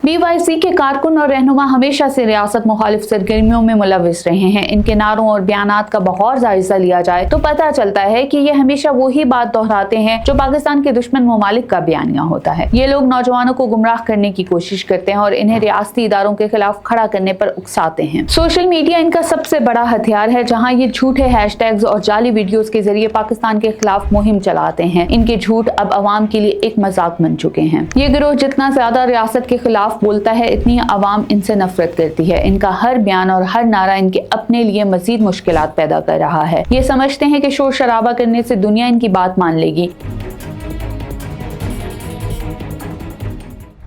BYC के कारकुन और रहनुमा हमेशा से रियासत मुखालिफ सरगर्मियों में मुलविस रहे हैं। इनके नारों और बयानात का बहुत जायजा लिया जाए तो पता चलता है कि ये हमेशा वही बात दोहराते हैं जो पाकिस्तान के दुश्मन ममालिक का बयानिया होता है। ये लोग नौजवानों को गुमराह करने की कोशिश करते हैं और इन्हें रियासती इदारों के खिलाफ खड़ा करने पर उकसाते हैं। सोशल मीडिया इनका सबसे बड़ा हथियार है, जहाँ ये झूठे हैशटैग्स और जाली वीडियोस के जरिए पाकिस्तान के खिलाफ मुहिम चलाते हैं। इनके झूठ अब अवाम के लिए एक मजाक बन चुके हैं। ये गिरोह जितना ज्यादा रियासत के खिलाफ बोलता है, इतनी अवाम इनसे नफरत करती है। इनका हर बयान और हर नारा इनके अपने लिए मजीद मुश्किलात पैदा कर रहा है। ये समझते हैं कि शोर शराबा करने से दुनिया इनकी बात मान लेगी।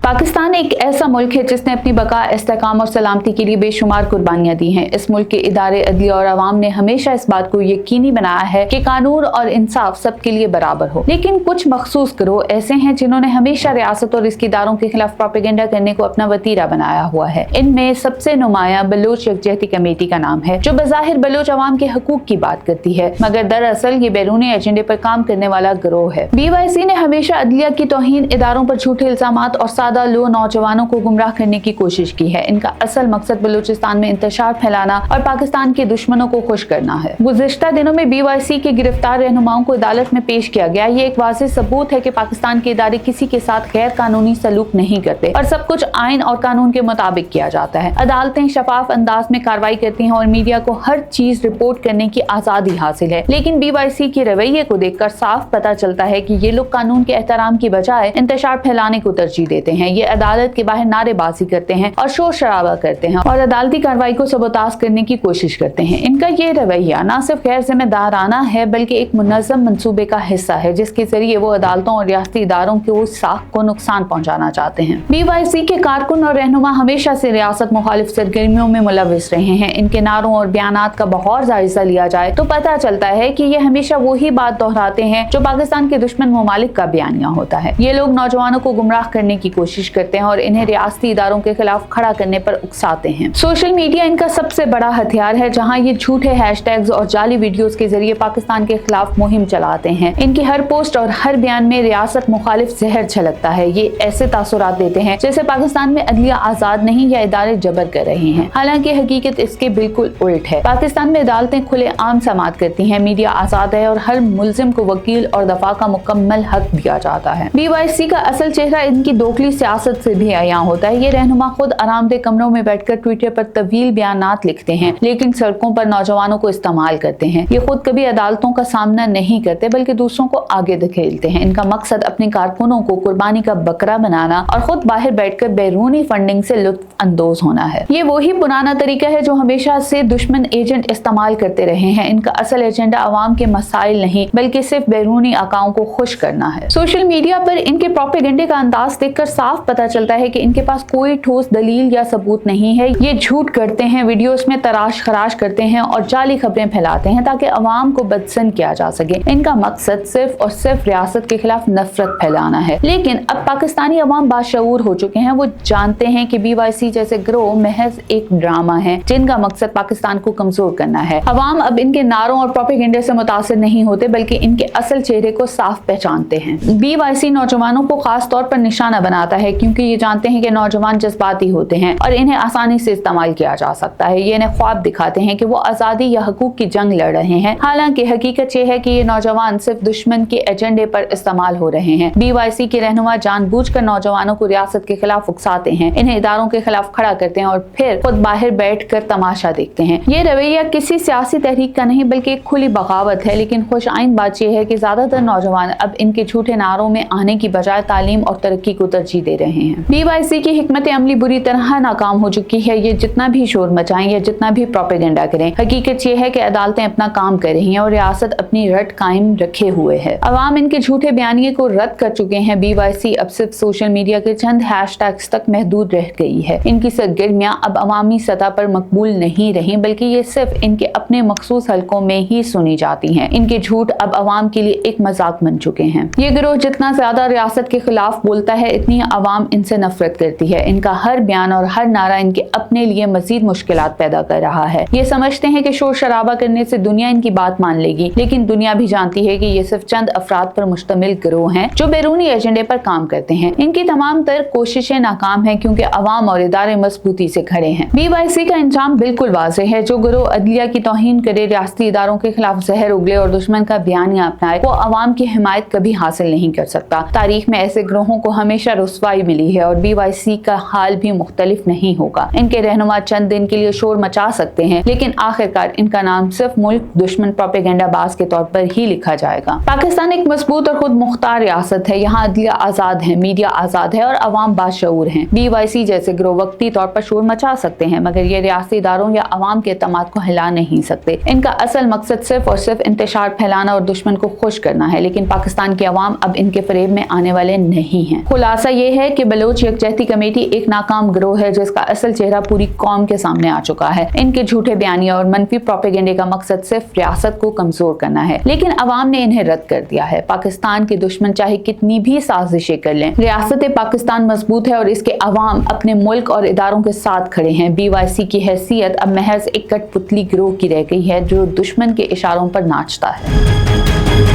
पाकिस्तान एक ऐसा मुल्क है जिसने अपनी बका, इस्तेहकाम और सलामती के लिए बेशुमार कुर्बानियां दी हैं। इस मुल्क के इदारे, अदलिया और अवाम ने हमेशा इस बात को यकीनी बनाया है कि कानून और इंसाफ सबके लिए बराबर हो। लेकिन कुछ मखसूस गिरोह ऐसे हैं जिन्होंने हमेशा रियासत और इसके इदारों के खिलाफ प्रोपेगेंडा करने को अपना वतीरा बनाया हुआ है। इनमें सबसे नुमाया बलोच यकजहती कमेटी का नाम है, जो बज़ाहिर बलोच अवाम के हकूक की बात करती है, मगर दरअसल ये बैरूनी एजेंडे पर काम करने वाला गिरोह है। BYC ने हमेशा अदलिया की तौहीन, इदारों पर झूठे इल्जामात और लो नौजवानों को गुमराह करने की कोशिश की है। इनका असल मकसद बलूचिस्तान में इंतशार फैलाना और पाकिस्तान के दुश्मनों को खुश करना है। गुज़िश्ता दिनों में BYC के गिरफ्तार रहनुमाओं को अदालत में पेश किया गया। ये एक वाज़ेह सबूत है कि पाकिस्तान के इदारे किसी के साथ गैर कानूनी सलूक नहीं करते और सब कुछ आइन और कानून के मुताबिक किया जाता है। अदालतें शफाफ अंदाज में कार्रवाई करती हैं और मीडिया को हर चीज रिपोर्ट करने की आजादी हासिल है। लेकिन BYC के रवैये को देखकर साफ पता चलता है कि ये लोग कानून के एहतराम की बजाय इंतशार फैलाने को तरजीह देते हैं। ये अदालत के बाहर नारेबाजी करते हैं और शोर शराबा करते हैं और अदालती कार्रवाई को सबोताज करने की कोशिश करते हैं। इनका ये रवैया न सिर्फ गैर जिम्मेदाराना है बल्कि एक मुनज़्ज़म मंसूबे का हिस्सा है, जिसके जरिए वो अदालतों और रियासती इदारों को साख को नुकसान पहुंचाना चाहते हैं। BYC के कारकुन और रहनुमा हमेशा से रियासत मुखालिफ सरगर्मियों में मुलविस रहे हैं। इनके नारों और बयानात का बहुत जायजा लिया जाए तो पता चलता है कि ये हमेशा वही बात दोहराते हैं जो पाकिस्तान के दुश्मन ममालिक का बयानिया होता है। ये लोग नौजवानों को गुमराह करने की कोशिश करते हैं और इन्हें रियासती इदारों के खिलाफ खड़ा करने पर उकसाते हैं। सोशल मीडिया इनका सबसे बड़ा हथियार है, जहां ये झूठे हैशटैग्स और जाली वीडियोस के जरिए पाकिस्तान के खिलाफ मुहिम चलाते हैं। इनकी हर पोस्ट और हर बयान में रियासत मुखालिफ जहर छलकता है। ये ऐसे तासुरात देते हैं जैसे पाकिस्तान में अदलिया आजाद नहीं या इदारे जबर कर रहे हैं, हालांकि हकीकत इसके बिल्कुल उल्ट है। पाकिस्तान में अदालतें खुले आम समाअत करती हैं, मीडिया आजाद है और हर मुल्जिम को वकील और दफा का मुकम्मल हक दिया जाता है। BYC का असल चेहरा इनकी दोगली सियासत से भी आया होता है। ये रहनुमा खुद आरामदेह कमरों में बैठकर ट्विटर पर तवील बयानात लिखते हैं, लेकिन सड़कों पर नौजवानों को इस्तेमाल करते हैं। ये खुद कभी अदालतों का सामना नहीं करते बल्कि दूसरों को आगे धकेलते हैं। इनका मकसद अपने कारकुनों को कुर्बानी का बकरा बनाना और खुद बाहर बैठकर बैरूनी फंडिंग से लुत्फ अंदोज होना है। ये वही पुराना तरीका है जो हमेशा से दुश्मन एजेंट इस्तेमाल करते रहे हैं। इनका असल एजेंडा अवाम के मसाइल नहीं बल्कि सिर्फ बैरूनी आकाओं को खुश करना है। सोशल मीडिया पर इनके प्रोपेगेंडे का अंदाज देखकर साफ पता चलता है कि इनके पास कोई ठोस दलील या सबूत नहीं है। ये झूठ करते हैं, वीडियोस में तराश खराश करते हैं और जाली खबरें फैलाते हैं ताकि अवाम को बदसन किया जा सके। इनका मकसद सिर्फ और सिर्फ रियासत के खिलाफ नफरत फैलाना है। लेकिन अब पाकिस्तानी अवाम बाशऊर हो चुके हैं। वो जानते हैं कि BYC जैसे गिरोह महज एक ड्रामा है जिनका मकसद पाकिस्तान को कमजोर करना है। अवाम अब इनके नारों और प्रोपेगेंडे से मुतासिर नहीं होते बल्कि इनके असल चेहरे को साफ पहचानते हैं। BYC नौजवानों को खास तौर पर निशाना बनाता है क्योंकि ये जानते हैं कि नौजवान जज्बाती होते हैं और इन्हें आसानी से इस्तेमाल किया जा सकता है। ये इन्हें ख्वाब दिखाते हैं कि वो आजादी या हकूक की जंग लड़ रहे हैं, हालांकि हकीकत ये है कि ये नौजवान सिर्फ दुश्मन के एजेंडे पर इस्तेमाल हो रहे हैं। BYC के रहनुमा जानबूझकर नौजवानों को रियासत के खिलाफ उकसाते हैं, इन्हें इदारों के खिलाफ खड़ा करते हैं और फिर खुद बाहर बैठकर तमाशा देखते हैं। ये रवैया किसी सियासी तहरीक का नहीं बल्कि एक खुली बगावत है। लेकिन खुश आइन बात यह है कि ज्यादातर नौजवान अब इनके झूठे नारों में आने की बजाय तालीम और तरक्की को तरजीह दे रहे हैं। BYC की हिकमत अमली बुरी तरह नाकाम हो चुकी है। ये जितना भी शोर मचाएं या जितना भी प्रोपेगेंडा करें, हकीकत ये है कि अदालतें अपना काम कर रही हैं और रियासत अपनी रट कायम रखे हुए है। अवाम इनके झूठे बयानिए को रद्द कर चुके हैं। BYC अब सिर्फ सोशल मीडिया के चंद हैशटैग्स तक महदूद रह गई है। इनकी सरगर्मियां अब अवामी सतह पर मकबूल नहीं रही बल्कि ये सिर्फ इनके अपने मखसूस हलकों में ही सुनी जाती हैं। इनके झूठ अब अवाम के लिए एक मजाक बन चुके हैं। ये गिरोह जितना ज्यादा रियासत के खिलाफ बोलता है, इतनी आवाम इनसे नफरत करती है। इनका हर बयान और हर नारा इनके अपने लिए मजीद मुश्किलात पैदा कर रहा है। ये समझते हैं कि शोर शराबा करने से दुनिया इनकी बात मान लेगी, लेकिन दुनिया भी जानती है कि ये सिर्फ चंद अफराद पर मुश्तमिल गिरोह हैं जो बैरूनी एजेंडे पर काम करते हैं। इनकी तमाम तर कोशिशें नाकाम हैं क्योंकि अवाम और इदारे मजबूती से खड़े हैं। BYC का इंजाम बिल्कुल वाज़ेह है। जो गिरोह अदलिया की तौहीन करे, रियासती इदारों के खिलाफ जहर उगले और दुश्मन का बयानिया अपनाए, वो अवाम की हिमायत कभी हासिल नहीं कर सकता। तारीख में ऐसे गिरोहों को हमेशा रुसवाई मिली है और BYC का हाल भी मुख्तलिफ नहीं होगा। इनके रहनुमा चंद दिन के लिए शोर मचा सकते हैं, लेकिन आखिरकार इनका नाम सिर्फ मुल्क दुश्मन प्रोपेगेंडा बाज के तौर पर ही लिखा जाएगा। पाकिस्तान एक मजबूत और खुद मुख्तार रियासत है। यहाँ अदलिया आजाद है, मीडिया आजाद है और अवाम बाशऊर हैं। BYC जैसे गिरोह वक्ती तौर पर शोर मचा सकते हैं, मगर ये रियासती इदारों या अवाम के एतमाद को हिला नहीं सकते। इनका असल मकसद सिर्फ और सिर्फ इंतशार फैलाना और दुश्मन को खुश करना है, लेकिन पाकिस्तान की अवाम अब इनके फरेब में आने वाले नहीं हैं। खुलासा ये है कि बलोच यकजहती कमेटी एक नाकाम गिरोह है जिसका असल चेहरा पूरी कौम के सामने आ चुका है। इनके झूठे बयानिया और मनफी प्रोपेगेंडे का मकसद सिर्फ रियासत को कमजोर करना है, लेकिन अवाम ने इन्हें रद्द कर दिया है। पाकिस्तान के दुश्मन चाहे कितनी भी साजिशें कर लें, रियासत पाकिस्तान मजबूत है और इसके अवाम अपने मुल्क और इदारों के साथ खड़े हैं। BYC की हैसियत अब महज एक कठपुतली गिरोह की रह गई है जो दुश्मन के इशारों पर नाचता है।